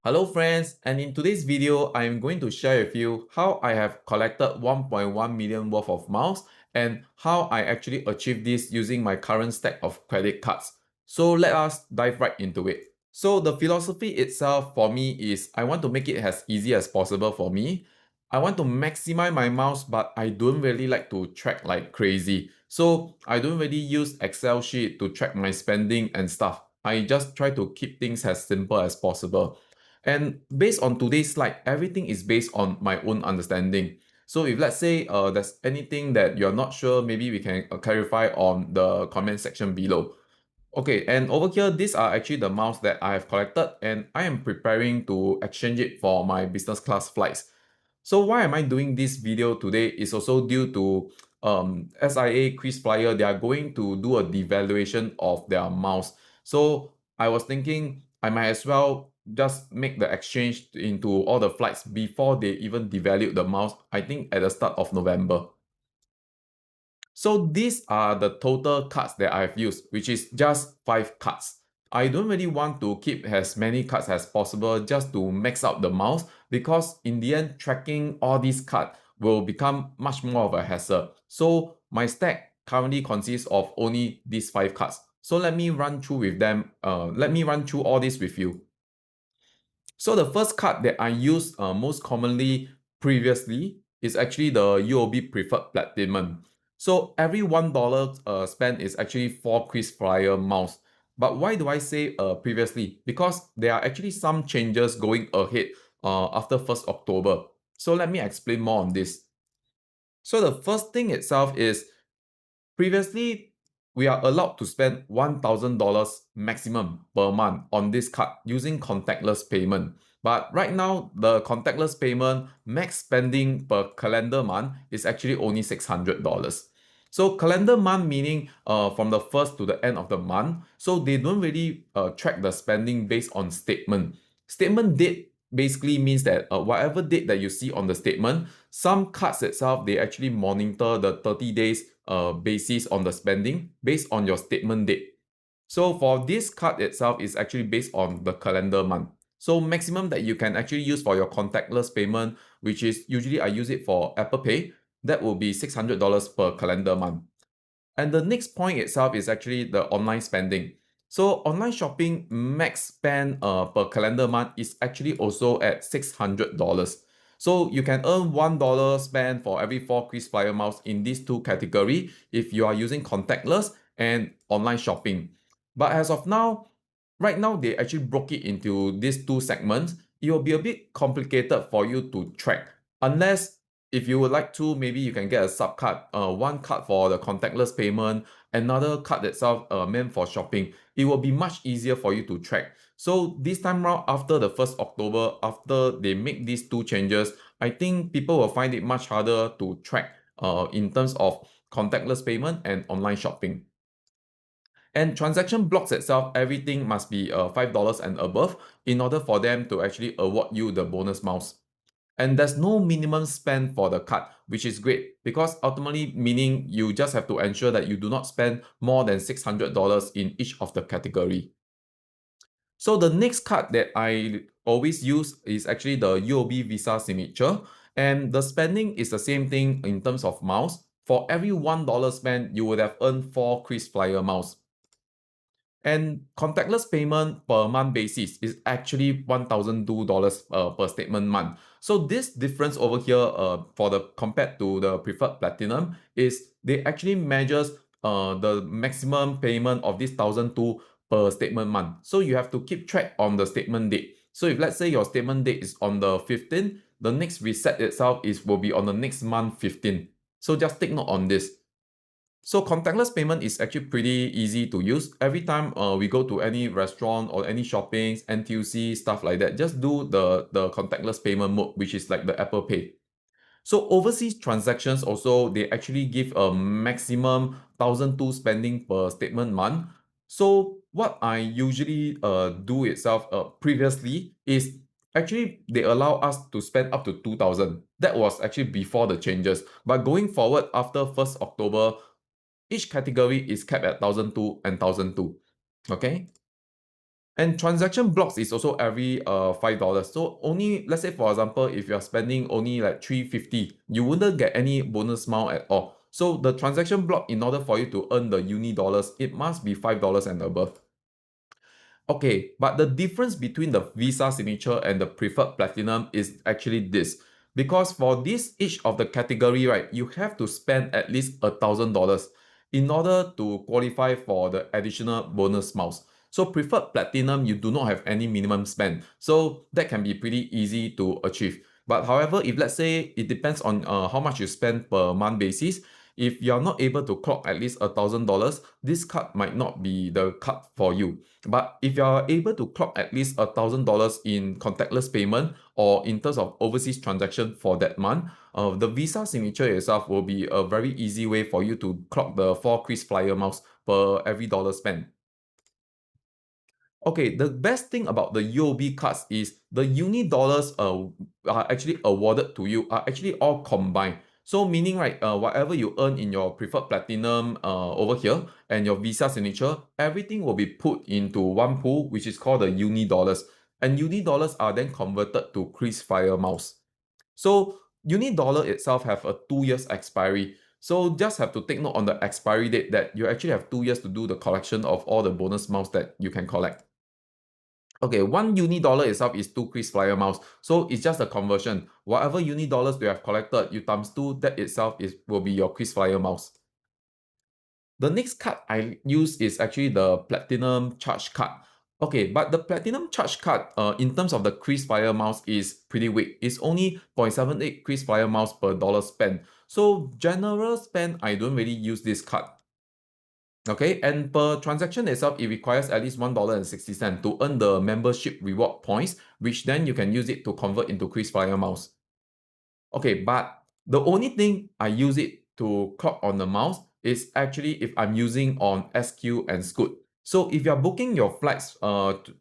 Hello friends, and in today's video, I am going to share with you how I have collected 1.1 million worth of miles and how I actually achieved this using my current stack of credit cards. So let us dive right into it. So the philosophy itself for me is I want to make it as easy as possible for me. I want to maximize my miles, but I don't really like to track like crazy. So I don't really use Excel sheet to track my spending and stuff. I just try to keep things as simple as possible. And based on today's slide, everything is based on my own understanding. So if let's say there's anything that you're not sure, maybe we can clarify on the comment section below. Okay, and over here, these are actually the miles that I have collected and I am preparing to exchange it for my business class flights. So why am I doing this video today is also due to SIA Flyer. They are going to do a devaluation of their miles. So I was thinking I might as well just make the exchange into all the flights before they even devalue the miles, I think at the start of November. So these are the total cards that I've used, which is just 5 cards. I don't really want to keep as many cards as possible just to max out the miles because in the end, tracking all these cards will become much more of a hassle. So my stack currently consists of only these 5 cards. So let me run through with them. Let me run through all this with you. So the first card that I use most commonly previously is actually the UOB Preferred Platinum. So every $1 spent is actually 4 miles. But why do I say previously? Because there are actually some changes going ahead after 1st October. So let me explain more on this. So the first thing itself is previously, we are allowed to spend $1,000 maximum per month on this card using contactless payment. But right now, the contactless payment max spending per calendar month is actually only $600. So calendar month meaning from the first to the end of the month. So they don't really track the spending based on statement. Statement date basically means that whatever date that you see on the statement, some cards itself, they actually monitor the 30 days basis on the spending based on your statement date. So for this card itself is actually based on the calendar month. So maximum that you can actually use for your contactless payment, which is usually I use it for Apple Pay, that will be $600 per calendar month. And the next point itself is actually the online spending. So online shopping max spend per calendar month is actually also at $600. So you can earn $1 spend for every 4 miles in these two categories if you are using contactless and online shopping. But as of now, right now they actually broke it into these two segments. It will be a bit complicated for you to track unless if you would like to, maybe you can get a sub card, one card for the contactless payment, another card itself meant for shopping. It will be much easier for you to track. So this time round, after the 1st October, after they make these two changes, I think people will find it much harder to track in terms of contactless payment and online shopping. And transaction blocks itself, everything must be $5 and above in order for them to actually award you the bonus miles. And there's no minimum spend for the card, which is great because ultimately meaning you just have to ensure that you do not spend more than $600 in each of the category. So the next card that I always use is actually the UOB Visa Signature. And the spending is the same thing in terms of miles. For every $1 spent, you would have earned 4 miles. And contactless payment per month basis is actually $1,002 per statement month. So this difference over here for the compared to the preferred platinum is they actually measures the maximum payment of this 1,002 per statement month. So you have to keep track on the statement date. So if let's say your statement date is on the 15th, the next reset itself will be on the next month 15th. So just take note on this. So contactless payment is actually pretty easy to use. Every time we go to any restaurant or any shoppings, NTUC, stuff like that, just do the contactless payment mode, which is like the Apple Pay. So overseas transactions also, they actually give a maximum 1,002 spending per statement month. So what I usually do itself previously is actually they allow us to spend up to 2,000. That was actually before the changes. But going forward after 1st October, each category is capped at 1,002 and 1,002. Okay. And transaction blocks is also every $5. So only, let's say for example, if you're spending only like 350, you wouldn't get any bonus mile at all. So the transaction block, in order for you to earn the uni dollars, it must be $5 and above. Okay, but the difference between the Visa Signature and the Preferred Platinum is actually this. Because for this each of the category, right, you have to spend at least $1,000 in order to qualify for the additional bonus miles. So Preferred Platinum, you do not have any minimum spend. So that can be pretty easy to achieve. But however, if let's say it depends on how much you spend per month basis, if you're not able to clock at least $1,000, this card might not be the card for you. But if you are able to clock at least $1,000 in contactless payment or in terms of overseas transaction for that month, the Visa signature itself will be a very easy way for you to clock the 4 KrisFlyer miles per every dollar spent. Okay, the best thing about the UOB cards is the uni dollars are actually awarded to you are actually all combined. So meaning right, whatever you earn in your preferred platinum over here and your Visa signature, everything will be put into one pool, which is called the uni dollars. And uni dollars are then converted to KrisFlyer miles. So uni dollar itself have a 2 years expiry. So just have to take note on the expiry date that you actually have 2 years to do the collection of all the bonus miles that you can collect. Okay, one uni dollar itself is 2 KrisFlyer miles. So it's just a conversion. Whatever uni dollars you have collected, you times 2, that itself will be your KrisFlyer miles. The next card I use is actually the Platinum Charge Card. Okay, but the Platinum Charge Card, in terms of the KrisFlyer miles, is pretty weak. It's only 0.78 KrisFlyer miles per dollar spent. So general spend, I don't really use this card. Okay, and per transaction itself, it requires at least $1.60 to earn the membership reward points, which then you can use it to convert into KrisFlyer miles. Okay, but the only thing I use it to clock on the miles is actually if I'm using on SQ and Scoot. So if you're booking your flights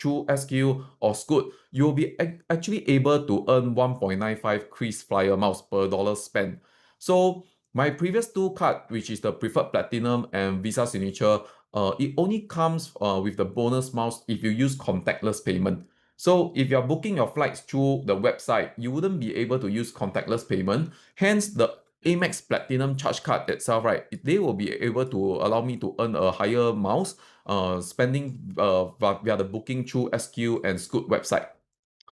through SQ or Scoot, you'll be actually able to earn 1.95 KrisFlyer miles per dollar spent. So my previous two card, which is the Preferred Platinum and Visa Signature, it only comes with the bonus miles if you use contactless payment. So if you're booking your flights through the website, you wouldn't be able to use contactless payment. Hence, the Amex Platinum Charge Card itself, right, they will be able to allow me to earn a higher miles spending via the booking through SQ and Scoot website.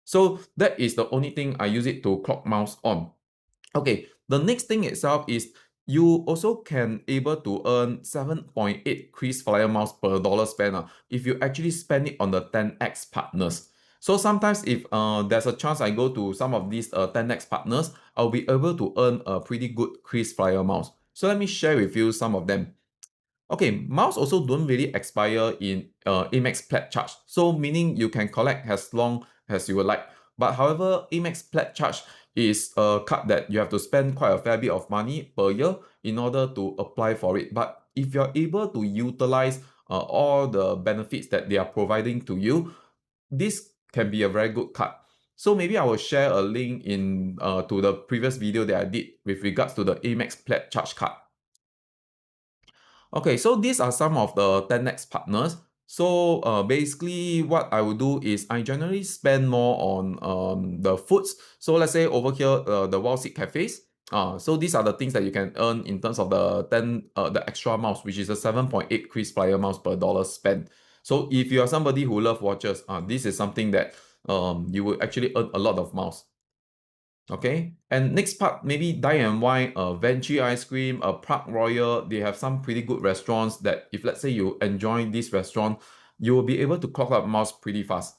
So that is the only thing I use it to clock miles on. Okay, the next thing itself is you also can able to earn 7.8 KrisFlyer miles per dollar spent if you actually spend it on the 10x partners. So sometimes if there's a chance I go to some of these 10x partners, I'll be able to earn a pretty good KrisFlyer miles. So let me share with you some of them. Okay, miles also don't really expire in Amex Plat Charge. So meaning you can collect as long as you would like. But however, Amex Plat Charge is a card that you have to spend quite a fair bit of money per year in order to apply for it. But if you're able to utilize all the benefits that they are providing to you, this can be a very good card. So maybe I will share a link in to the previous video that I did with regards to the Amex Plat Charge card. Okay, so these are some of the 10x partners. So basically what I would do is I generally spend more on the foods. So let's say over here, the Wild Seed Cafes. So these are the things that you can earn in terms of the extra miles, which is a 7.8 KrisFlyer miles per dollar spent. So if you are somebody who love watches, this is something that you will actually earn a lot of miles. Okay, and next part, maybe dine and wine, Venti ice cream, Park Royal. They have some pretty good restaurants that if let's say you enjoy this restaurant, you will be able to clock up miles pretty fast.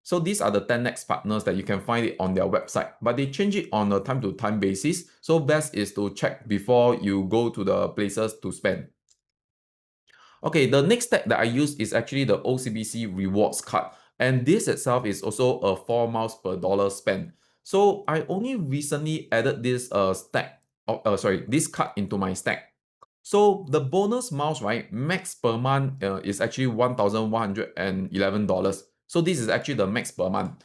So these are the 10x partners that you can find it on their website, but they change it on a time to time basis. So best is to check before you go to the places to spend. Okay, the next step that I use is actually the OCBC rewards card. And this itself is also a 4 miles per dollar spent. So I only recently added this this card into my stack. So the bonus miles, right, max per month is actually $1,111. So this is actually the max per month.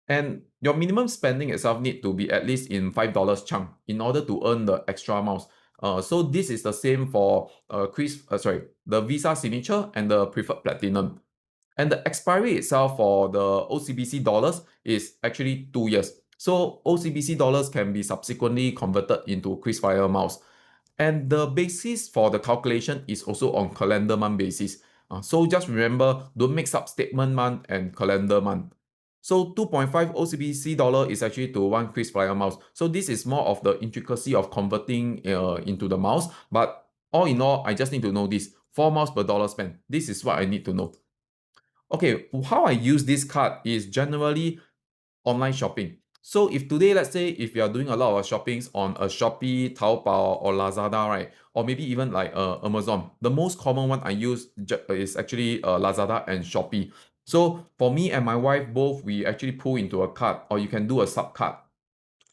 And your minimum spending itself need to be at least in $5 chunk in order to earn the extra miles. So this is the same for the Visa Signature and the Preferred Platinum. And the expiry itself for the OCBC dollars is actually 2 years. So OCBC dollars can be subsequently converted into KrisFlyer miles. And the basis for the calculation is also on calendar month basis. So just remember, don't mix up statement month and calendar month. So 2.5 OCBC dollar is actually to one KrisFlyer miles. So this is more of the intricacy of converting into the miles. But all in all, I just need to know this. 4 miles per dollar spent. This is what I need to know. Okay, how I use this card is generally online shopping. So if today, let's say, if you are doing a lot of shoppings on a Shopee, Taobao, or Lazada, right, or maybe even like Amazon, the most common one I use is actually Lazada and Shopee. So for me and my wife, both we actually pull into a card, or you can do a sub card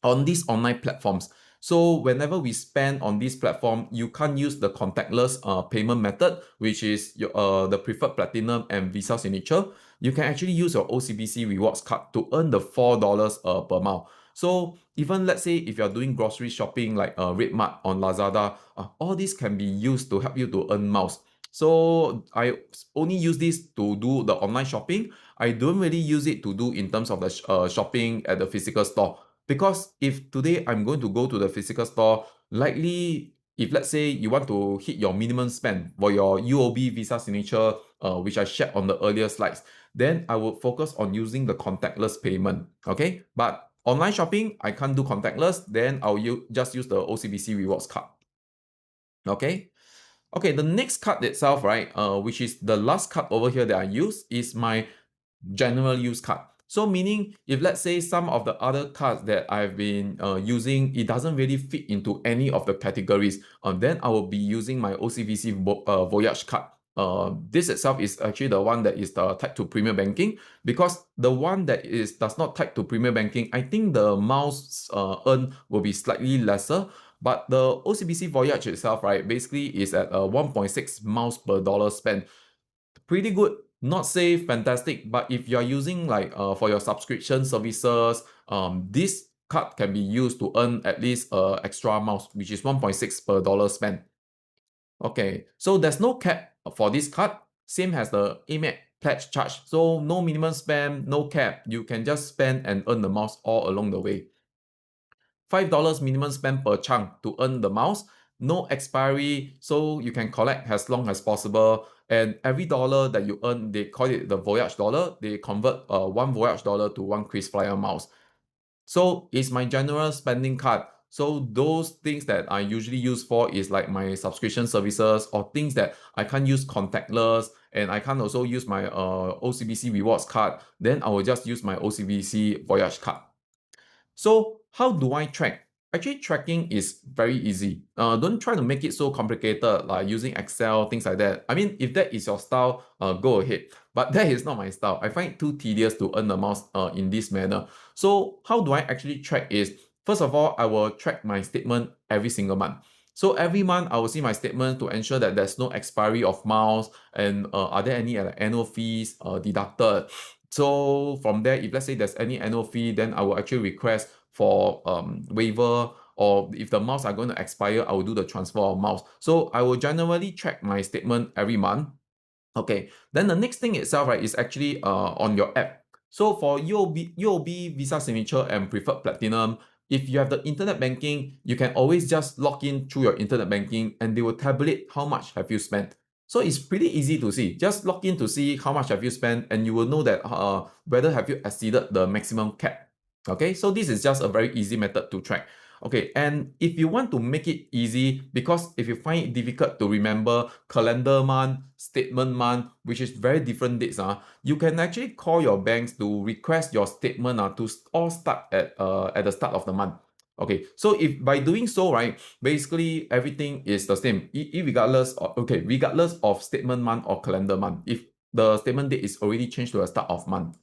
on these online platforms. So whenever we spend on this platform, you can't use the contactless payment method, which is the preferred platinum and Visa signature. You can actually use your OCBC rewards card to earn the $4 per mile. So even let's say if you're doing grocery shopping like Redmart on Lazada, all this can be used to help you to earn miles. So I only use this to do the online shopping. I don't really use it to do in terms of the shopping at the physical store. Because if today I'm going to go to the physical store, likely if let's say you want to hit your minimum spend for your UOB Visa signature, which I shared on the earlier slides, then I would focus on using the contactless payment. Okay, but online shopping, I can't do contactless, then I'll just use the OCBC rewards card. Okay. Okay, the next card itself, right, which is the last card over here that I use, is my general use card. So meaning if let's say some of the other cards that I've been using, it doesn't really fit into any of the categories, then I will be using my OCBC Voyage card. This itself is actually the one that is tied to Premier Banking, because the one that does not tied to Premier Banking, I think the miles earned will be slightly lesser. But the OCBC Voyage itself, right, basically is at 1.6 miles per dollar spent. Pretty good, not say fantastic, but if you're using like for your subscription services, this card can be used to earn at least extra miles, which is 1.6 per dollar spent. Okay, so there's no cap for this card, same as the Amex Plat Charge. So no minimum spend, no cap. You can just spend and earn the miles all along the way. $5 minimum spend per chunk to earn the miles. No expiry, so you can collect as long as possible. And every dollar that you earn, they call it the Voyage dollar. They convert one Voyage dollar to one KrisFlyer miles. So it's my general spending card. So those things that I usually use for is like my subscription services, or things that I can't use contactless, and I can't also use my OCBC rewards card. Then I will just use my OCBC Voyage card. So how do I track? Actually, tracking is very easy. Don't try to make it so complicated, like using Excel, things like that. I mean, if that is your style, go ahead. But that is not my style. I find it too tedious to earn the miles in this manner. So how do I actually track is, first of all, I will track my statement every single month. So every month, I will see my statement to ensure that there's no expiry of miles, and are there any annual fees deducted. So from there, if let's say there's any annual fee, then I will actually request for waiver, or if the miles are going to expire, I will do the transfer of miles. So I will generally check my statement every month. Okay, then the next thing itself, right, is actually on your app. So for UOB Visa Signature and Preferred Platinum, if you have the internet banking, you can always just log in through your internet banking, and they will tabulate how much have you spent. So it's pretty easy to see. Just log in to see how much have you spent, and you will know that whether have you exceeded the maximum cap. Okay, so this is just a very easy method to track. Okay, and if you want to make it easy, because if you find it difficult to remember calendar month, statement month, which is very different dates, you can actually call your banks to request your statement to all start at the start of the month. Okay, so if by doing so, right, basically everything is the same, regardless of statement month or calendar month, if the statement date is already changed to the start of month.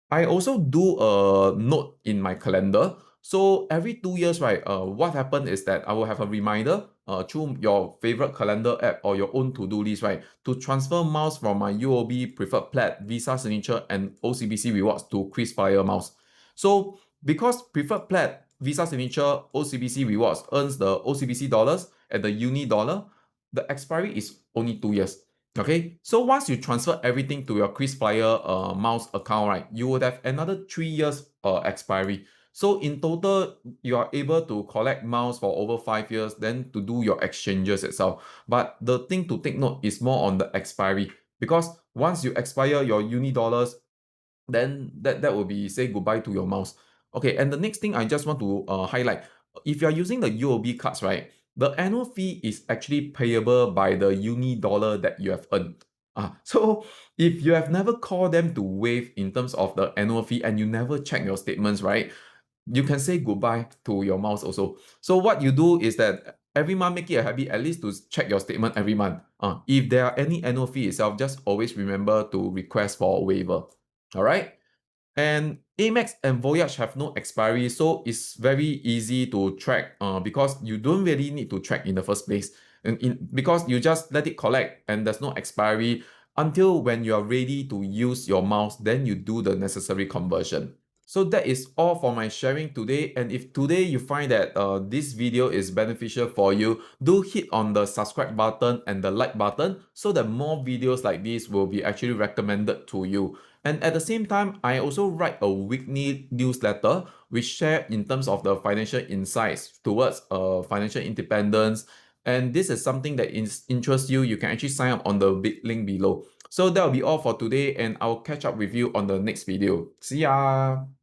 I also do a note in my calendar. So every 2 years, right, what happened is that I will have a reminder through your favorite calendar app or your own to-do list, right, to transfer miles from my UOB Preferred Plat, Visa Signature, and OCBC Rewards to KrisFlyer miles. So because Preferred Plat, Visa Signature, OCBC Rewards earns the OCBC dollars and the Uni dollar, the expiry is only 2 years. Okay, so once you transfer everything to your KrisFlyer miles account, right, you would have another 3 years expiry. So in total, you are able to collect miles for over 5 years, then to do your exchanges itself. But the thing to take note is more on the expiry, because once you expire your uni dollars, then that will be say goodbye to your mouse. Okay, and the next thing I just want to highlight, if you are using the UOB cards, right, the annual fee is actually payable by the uni dollar that you have earned. So if you have never called them to waive in terms of the annual fee and you never check your statements, right, you can say goodbye to your mouse also. So what you do is that every month make it a habit at least to check your statement every month. If there are any annual fee itself, just always remember to request for a waiver. All right. And Amex and Voyage have no expiry, so it's very easy to track because you don't really need to track in the first place. Because you just let it collect and there's no expiry until when you are ready to use your mouse, then you do the necessary conversion. So that is all for my sharing today. And if today you find that this video is beneficial for you, do hit on the subscribe button and the like button so that more videos like this will be actually recommended to you. And at the same time, I also write a weekly newsletter which share in terms of the financial insights towards financial independence. And this is something that interests you. You can actually sign up on the big link below. So that will be all for today, and I'll catch up with you on the next video. See ya!